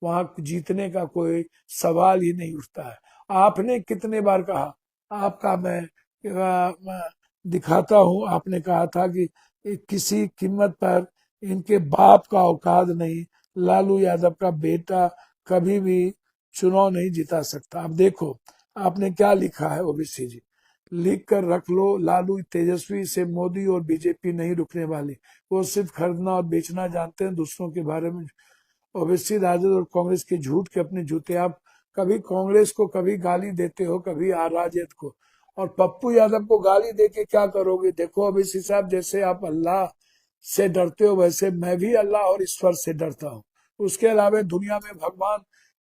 वहां जीतने का कोई सवाल ही नहीं उठता है। आपने कितने बार कहा, आपका मैं दिखाता हूं, आपने कहा था कि किसी कीमत पर इनके बाप का औकात नहीं, लालू यादव का बेटा कभी भी चुनाव नहीं जिता सकता। अब देखो आपने क्या लिखा है ओबीसी जी, लिख कर रख लो, लालू तेजस्वी से मोदी और बीजेपी नहीं रुकने वाली, वो सिर्फ खरीदना और बेचना जानते हैं, दूसरों के बारे में। ओवैसी राजद और कांग्रेस के झूठ के अपने जूते। आप कभी कांग्रेस को कभी गाली देते हो, कभी राजद को, और पप्पू यादव को गाली देके क्या करोगे? देखो ओवैसी साहब, जैसे आप अल्लाह से डरते हो वैसे मैं भी अल्लाह और ईश्वर से डरता हूँ। उसके अलावा दुनिया में भगवान,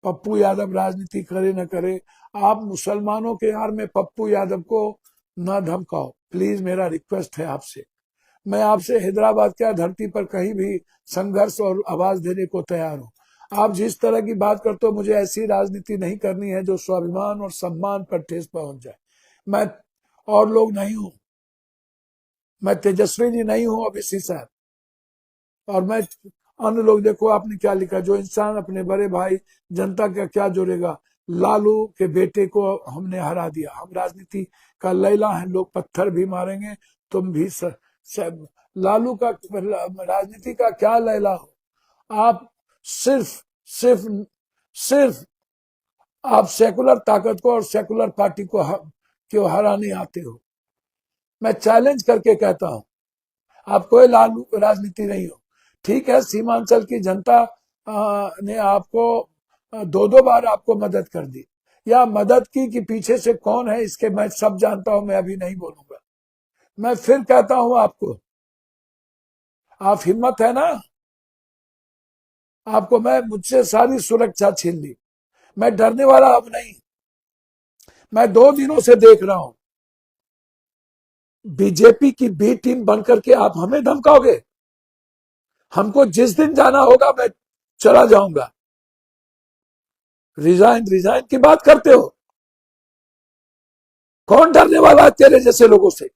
पप्पू यादव राजनीति करे न करे, आप मुसलमानों के यार में पप्पू यादव को न धमकाओ प्लीज, मेरा रिक्वेस्ट है आपसे। मैं आपसे हैदराबाद क्या धरती पर कहीं भी संघर्ष और आवाज देने को तैयार हूं। आप जिस तरह की बात करते हो, मुझे ऐसी राजनीति नहीं करनी है जो स्वाभिमान और सम्मान पर ठेस पहुंच जाए। मैं और लोग नहीं हूं, मैं तेजस्वी जी नहीं हूं ओबीसी साहब, और मैं अन्य लोग। देखो आपने क्या लिखा, जो इंसान अपने बड़े भाई जनता का क्या जोड़ेगा, लालू के बेटे को हमने हरा दिया। हम राजनीति का लैला है, लोग पत्थर भी मारेंगे, तुम भी लालू का राजनीति का क्या लैला हो आप? सिर्फ सिर्फ सिर्फ आप सेकुलर ताकत को और सेकुलर पार्टी को क्यों हराने आते हो? मैं चैलेंज करके कहता हूं, आप कोई लालू राजनीति नहीं हो। ठीक है, सीमांचल की जनता ने आपको दो दो बार आपको मदद कर दी, या मदद की कि पीछे से कौन है इसके मैं सब जानता हूं, मैं अभी नहीं बोलूंगा। मैं फिर कहता हूं आपको, आप हिम्मत है ना, आपको मैं मुझसे सारी सुरक्षा छीन ली, मैं डरने वाला अब नहीं। मैं 2 दिनों से देख रहा हूं, बीजेपी की बी टीम बनकर के आप हमें धमकाओगे। हमको जिस दिन जाना होगा मैं चला जाऊंगा। रिजाइन रिजाइन की बात करते हो? कौन डरने वाला है तेरे जैसे लोगों से?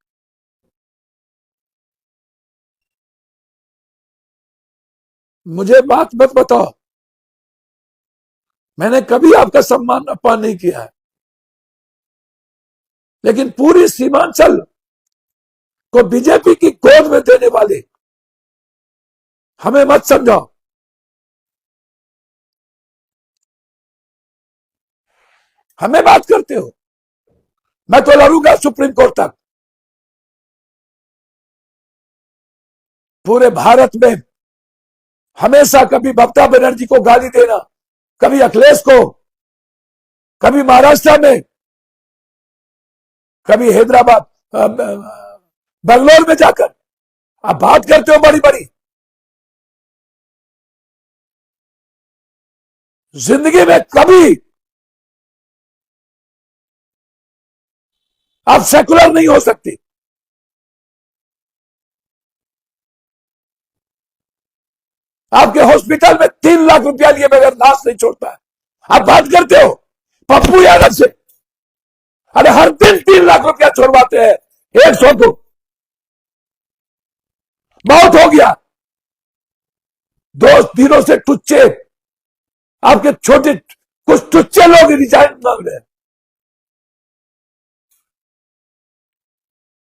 मुझे बात मत बताओ, मैंने कभी आपका सम्मान अपमान नहीं किया है, लेकिन पूरी सीमांचल को बीजेपी की गोद में देने वाले हमें मत समझाओ। हमें बात करते हो, मैं तो लड़ूंगा सुप्रीम कोर्ट तक। पूरे भारत में हमेशा कभी ममता बनर्जी को गाली देना, कभी अखिलेश को, कभी महाराष्ट्र में, कभी हैदराबाद बेंगलोर में जाकर आप बात करते हो बड़ी बड़ी। जिंदगी में कभी आप सेकुलर नहीं हो सकते। आपके हॉस्पिटल में 3 लाख रुपया लिए बगैर लाश नहीं छोड़ता है, आप बात करते हो पप्पू यादव से। अरे हर दिन 3 लाख रुपया छोड़वाते हैं 100 को। बहुत हो गया, 2 दिनों से टुच्चे, आपके छोटे कुछ टुच्चे लोग रिजाइन मांग रहे हैं।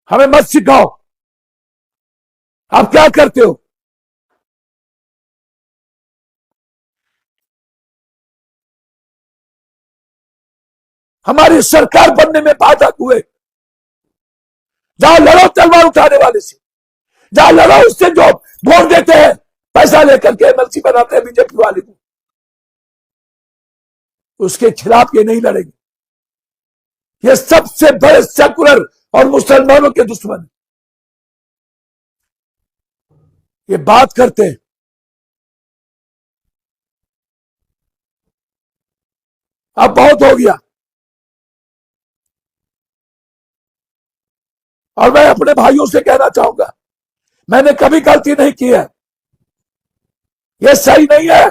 हमें मत सिखाओ आप क्या करते हो। हमारी सरकार बनने में बाधक हुए। जहां लड़ो तलवार उठाने वाले से, जहां लड़ो उससे जो वोट देते हैं पैसा लेकर के एमएलसी बनाते हैं बीजेपी वाले को, उसके खिलाफ ये नहीं लड़ेंगे। ये सबसे बड़े सेकुलर और मुसलमानों के दुश्मन ये बात करते हैं। अब बहुत हो गया, और मैं अपने भाइयों से कहना चाहूंगा, मैंने कभी गलती नहीं की है, ये सही नहीं है।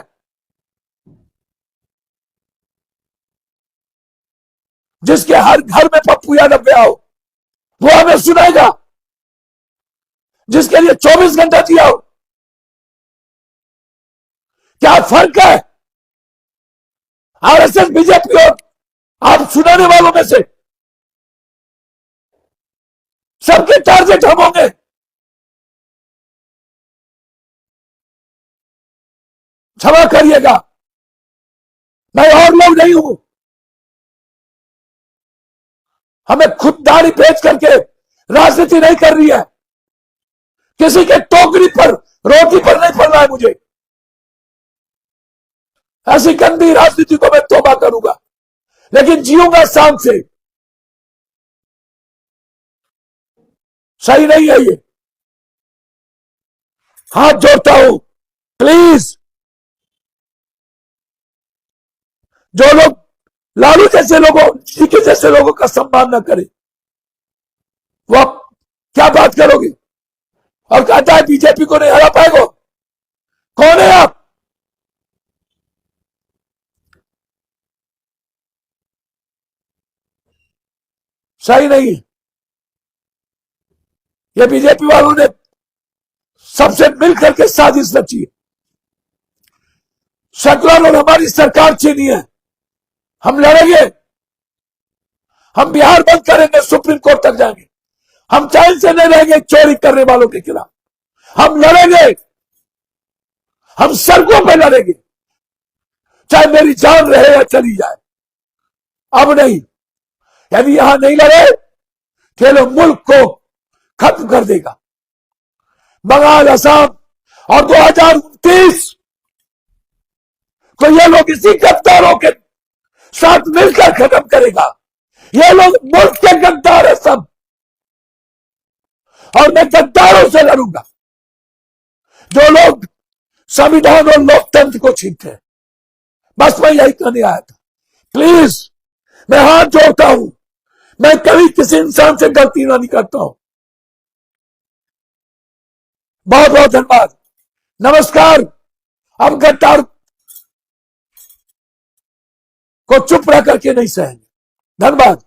जिसके हर घर में पप्पू यादव गया हो वो हमें सुनाएगा, जिसके लिए 24 घंटा जिया हो। क्या फर्क है आरएसएस बीजेपी और आप सुनाने वालों में से सबके टारगेट हम होंगे। क्षमा करिएगा, मैं और लोग नहीं हूं। हमें खुददारी बेच करके राजनीति नहीं कर रही है। किसी के टोकरी पर रोटी पर नहीं पड़ना है मुझे। ऐसी गंदी राजनीति को मैं तौबा करूंगा, लेकिन जीऊंगा शान से। सही नहीं है ये। हाथ जोड़ता हूं, प्लीज जो लोग लालू जैसे लोगों, जीके जैसे लोगों का सम्मान न करे, वो आप क्या बात करोगे? और कहता है बीजेपी को नहीं हरा पाएगा। कौन है आप? सही नहीं। ये बीजेपी वालों ने सबसे मिलकर के साजिश रची है। सेकुलर और हमारी सरकार चीनी है। हम लड़ेंगे, हम बिहार बंद करेंगे, सुप्रीम कोर्ट तक जाएंगे। हम चैन से नहीं रहेंगे चोरी करने वालों के खिलाफ। हम लड़ेंगे, हम सड़कों पर लड़ेंगे, चाहे मेरी जान रहे या चली जाए। अब नहीं, यदि यहां नहीं लड़े तो ये लोग मुल्क को खत्म कर देगा। बंगाल, असम और 2029 को ये लोग इसी गद्दारों के साथ मिलकर खत्म करेगा। ये लोग मुल्क के गद्दार है सब, और मैं गद्दारों से लड़ूंगा जो लोग संविधान और लोकतंत्र को छीनते हैं। बस मैं यही कहने आया था। प्लीज, मैं हाथ जोड़ता हूं, मैं कभी किसी इंसान से गलती ना नहीं करता हूं। बहुत बहुत धन्यवाद, नमस्कार। अब गद्दार को चुप रह करके नहीं सहेंगे। धन्यवाद।